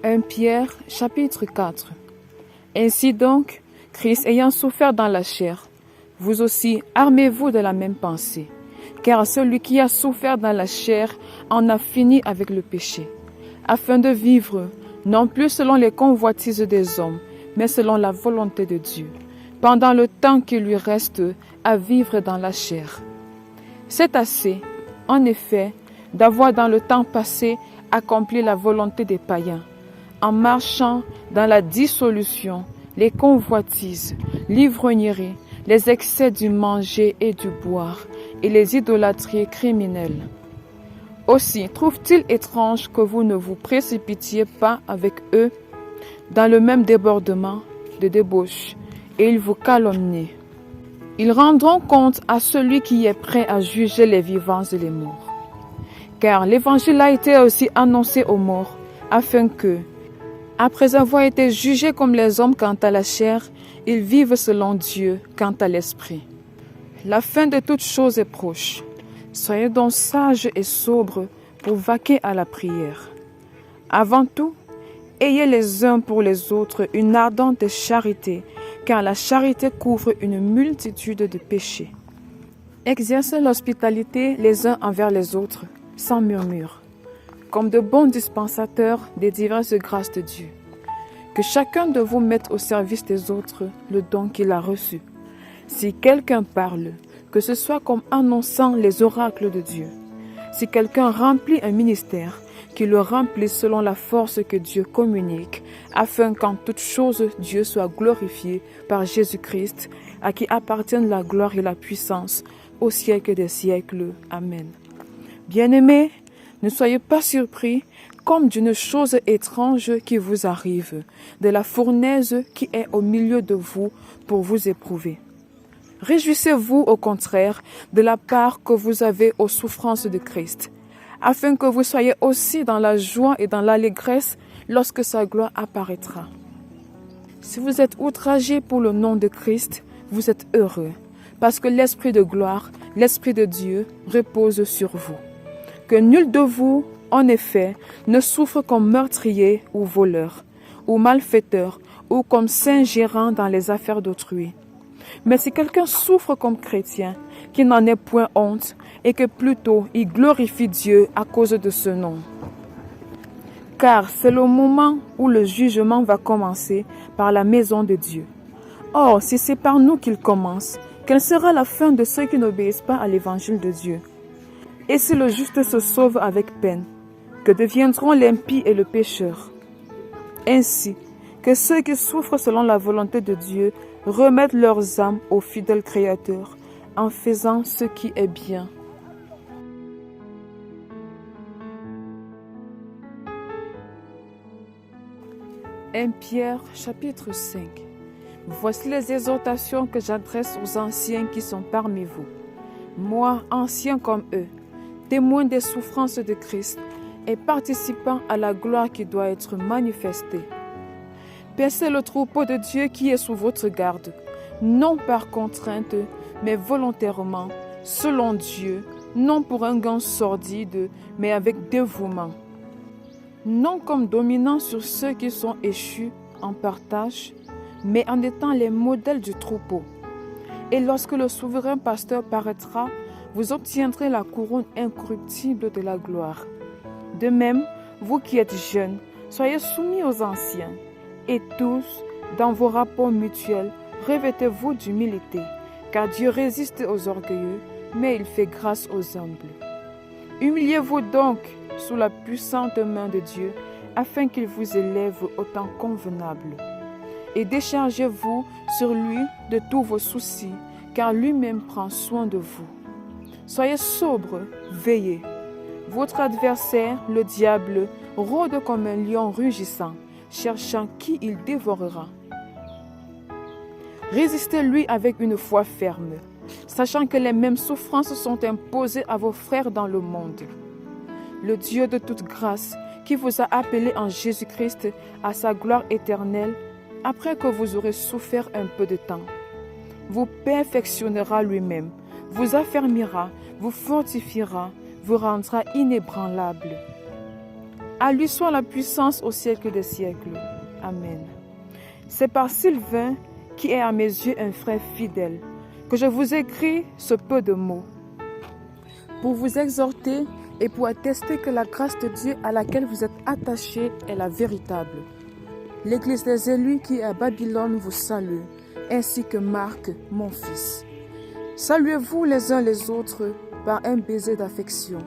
1 Pierre, chapitre 4. Ainsi donc, Christ ayant souffert dans la chair, vous aussi armez-vous de la même pensée. Car celui qui a souffert dans la chair en a fini avec le péché, afin de vivre, non plus selon les convoitises des hommes, mais selon la volonté de Dieu, pendant le temps qu'il lui reste à vivre dans la chair. C'est assez, en effet, d'avoir dans le temps passé accompli la volonté des païens, en marchant dans la dissolution, les convoitises, l'ivrognerie, les excès du manger et du boire, et les idolâtries criminelles. Aussi, trouve-t-il étrange que vous ne vous précipitiez pas avec eux dans le même débordement de débauche, et ils vous calomnient. Ils rendront compte à celui qui est prêt à juger les vivants et les morts. Car l'évangile a été aussi annoncé aux morts, afin que, après avoir été jugés comme les hommes quant à la chair, ils vivent selon Dieu quant à l'esprit. La fin de toutes choses est proche. Soyez donc sages et sobres pour vaquer à la prière. Avant tout, ayez les uns pour les autres une ardente charité, car la charité couvre une multitude de péchés. Exercez l'hospitalité les uns envers les autres, sans murmure, comme de bons dispensateurs des diverses grâces de Dieu. Que chacun de vous mette au service des autres le don qu'il a reçu. Si quelqu'un parle, que ce soit comme annonçant les oracles de Dieu. Si quelqu'un remplit un ministère, qu'il le remplisse selon la force que Dieu communique, afin qu'en toute chose Dieu soit glorifié par Jésus-Christ, à qui appartiennent la gloire et la puissance au siècle des siècles. Amen. Bien-aimés, ne soyez pas surpris comme d'une chose étrange qui vous arrive, de la fournaise qui est au milieu de vous pour vous éprouver. Réjouissez-vous au contraire de la part que vous avez aux souffrances de Christ, afin que vous soyez aussi dans la joie et dans l'allégresse lorsque sa gloire apparaîtra. Si vous êtes outragés pour le nom de Christ, vous êtes heureux, parce que l'Esprit de gloire, l'Esprit de Dieu repose sur vous. Que nul de vous, en effet, ne souffre comme meurtrier ou voleur, ou malfaiteur, ou comme s'ingérant dans les affaires d'autrui. Mais si quelqu'un souffre comme chrétien, qu'il n'en ait point honte, et que plutôt il glorifie Dieu à cause de ce nom. Car c'est le moment où le jugement va commencer par la maison de Dieu. Or, si c'est par nous qu'il commence, quelle sera la fin de ceux qui n'obéissent pas à l'évangile de Dieu? Et si le juste se sauve avec peine, que deviendront l'impie et le pécheur? Ainsi, que ceux qui souffrent selon la volonté de Dieu remettent leurs âmes au fidèle Créateur en faisant ce qui est bien. « 1 Pierre, chapitre 5. Voici les exhortations que j'adresse aux anciens qui sont parmi vous. Moi, ancien comme eux, témoin des souffrances de Christ et participant à la gloire qui doit être manifestée. Percez le troupeau de Dieu qui est sous votre garde, non par contrainte, mais volontairement, selon Dieu, non pour un gain sordide, mais avec dévouement. Non comme dominant sur ceux qui sont échus en partage, mais en étant les modèles du troupeau. Et lorsque le souverain pasteur paraîtra, vous obtiendrez la couronne incorruptible de la gloire. De même, vous qui êtes jeunes, soyez soumis aux anciens. Et tous, dans vos rapports mutuels, revêtez-vous d'humilité, car Dieu résiste aux orgueilleux, mais il fait grâce aux humbles. Humiliez-vous donc sous la puissante main de Dieu, afin qu'il vous élève au temps convenable. Et déchargez-vous sur lui de tous vos soucis, car lui-même prend soin de vous. Soyez sobres, veillez. Votre adversaire, le diable, rôde comme un lion rugissant, cherchant qui il dévorera. Résistez-lui avec une foi ferme, sachant que les mêmes souffrances sont imposées à vos frères dans le monde. Le Dieu de toute grâce, qui vous a appelés en Jésus-Christ à sa gloire éternelle, après que vous aurez souffert un peu de temps, vous perfectionnera lui-même, vous affermira, vous fortifiera, vous rendra inébranlable. À lui soit la puissance au siècle des siècles. Amen. C'est par Sylvain, qui est à mes yeux un frère fidèle, que je vous écris ce peu de mots, pour vous exhorter et pour attester que la grâce de Dieu à laquelle vous êtes attachés est la véritable. L'Église des élus qui est à Babylone vous salue, ainsi que Marc, mon fils. Saluez-vous les uns les autres par un baiser d'affection.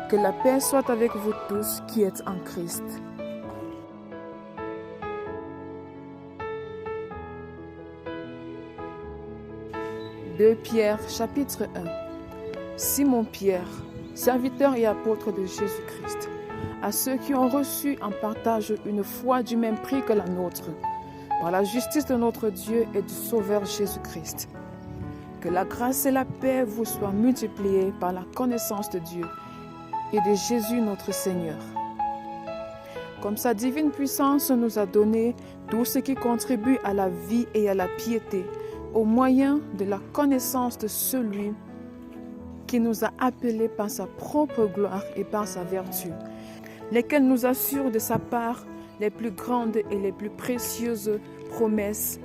Que la paix soit avec vous tous qui êtes en Christ. De Pierre, chapitre 1. Simon Pierre, serviteur et apôtre de Jésus-Christ, à ceux qui ont reçu en partage une foi du même prix que la nôtre, par la justice de notre Dieu et du Sauveur Jésus-Christ. Que la grâce et la paix vous soient multipliées par la connaissance de Dieu et de Jésus notre Seigneur. Comme sa divine puissance nous a donné tout ce qui contribue à la vie et à la piété, au moyen de la connaissance de celui qui nous a appelés par sa propre gloire et par sa vertu, lesquels nous assurent de sa part les plus grandes et les plus précieuses promesses,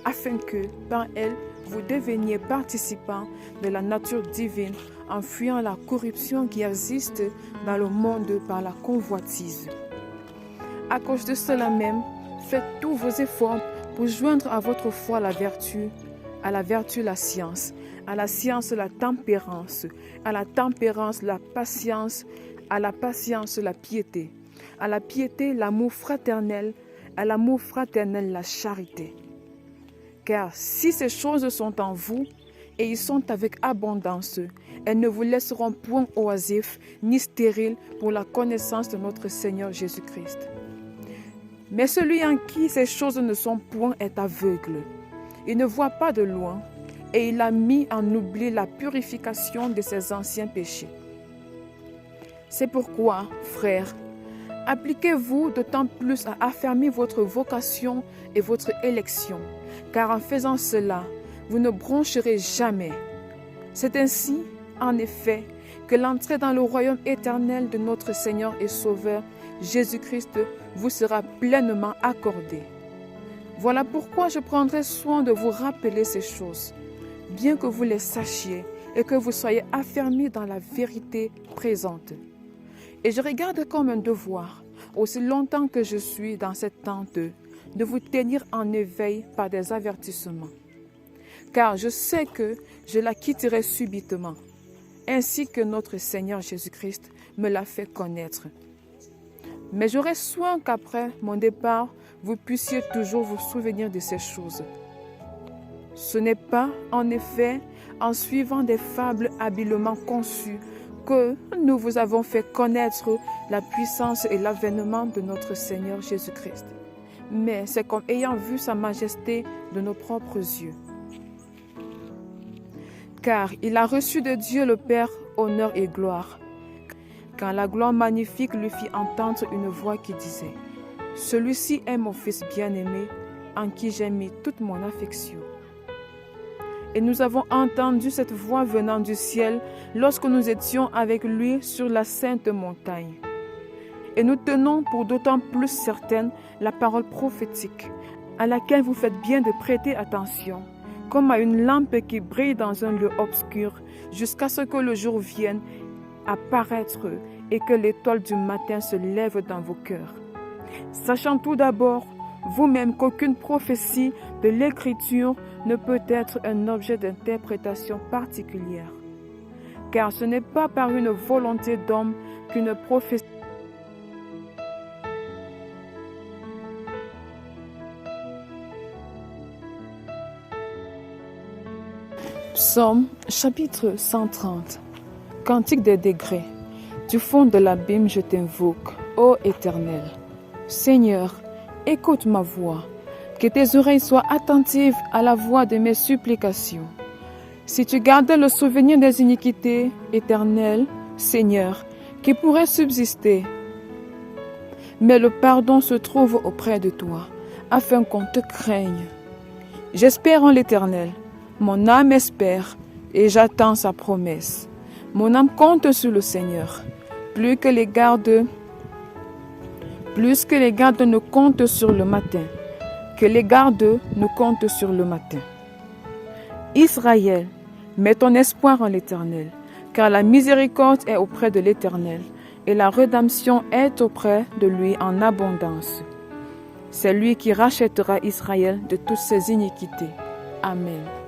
afin que, par elles, vous deveniez participants de la nature divine en fuyant la corruption qui existe dans le monde par la convoitise. À cause de cela même, faites tous vos efforts pour joindre à votre foi la vertu, à la vertu la science, à la science la tempérance, à la tempérance la patience, à la patience la piété, à la piété l'amour fraternel, à l'amour fraternel la charité. Car si ces choses sont en vous, et ils sont avec abondance, elles ne vous laisseront point oisifs ni stériles pour la connaissance de notre Seigneur Jésus-Christ. Mais celui en qui ces choses ne sont point est aveugle. Il ne voit pas de loin, et il a mis en oubli la purification de ses anciens péchés. C'est pourquoi, frères, appliquez-vous d'autant plus à affermir votre vocation et votre élection, car en faisant cela, vous ne broncherez jamais. C'est ainsi, en effet, que l'entrée dans le royaume éternel de notre Seigneur et Sauveur, Jésus-Christ, vous sera pleinement accordée. Voilà pourquoi je prendrai soin de vous rappeler ces choses, bien que vous les sachiez et que vous soyez affermis dans la vérité présente. Et je regarde comme un devoir, aussi longtemps que je suis dans cette tente, de vous tenir en éveil par des avertissements. Car je sais que je la quitterai subitement, ainsi que notre Seigneur Jésus-Christ me l'a fait connaître. Mais j'aurai soin qu'après mon départ, vous puissiez toujours vous souvenir de ces choses. Ce n'est pas, en effet, en suivant des fables habilement conçues que nous vous avons fait connaître la puissance et l'avènement de notre Seigneur Jésus-Christ. Mais c'est comme ayant vu sa majesté de nos propres yeux. Car il a reçu de Dieu le Père honneur et gloire, quand la gloire magnifique lui fit entendre une voix qui disait « Celui-ci est mon Fils bien-aimé, en qui j'ai mis toute mon affection. » Et nous avons entendu cette voix venant du ciel lorsque nous étions avec lui sur la sainte montagne. Et nous tenons pour d'autant plus certaine la parole prophétique, à laquelle vous faites bien de prêter attention, comme à une lampe qui brille dans un lieu obscur, jusqu'à ce que le jour vienne apparaître et que l'étoile du matin se lève dans vos cœurs. Sachant tout d'abord, vous-même, qu'aucune prophétie de l'Écriture ne peut être un objet d'interprétation particulière. Car ce n'est pas par une volonté d'homme qu'une prophétie Psaume chapitre 130. Cantique des degrés. Du fond de l'abîme je t'invoque, ô Éternel. Seigneur, écoute ma voix, que tes oreilles soient attentives à la voix de mes supplications. Si tu gardais le souvenir des iniquités, Éternel, Seigneur, qui pourrait subsister, mais le pardon se trouve auprès de toi, afin qu'on te craigne. J'espère en l'Éternel, mon âme espère, et j'attends sa promesse. Mon âme compte sur le Seigneur, plus que les gardes plus que les gardes ne comptent sur le matin, que les gardes ne comptent sur le matin. Israël, mets ton espoir en l'Éternel, car la miséricorde est auprès de l'Éternel, et la rédemption est auprès de lui en abondance. C'est lui qui rachètera Israël de toutes ses iniquités. Amen.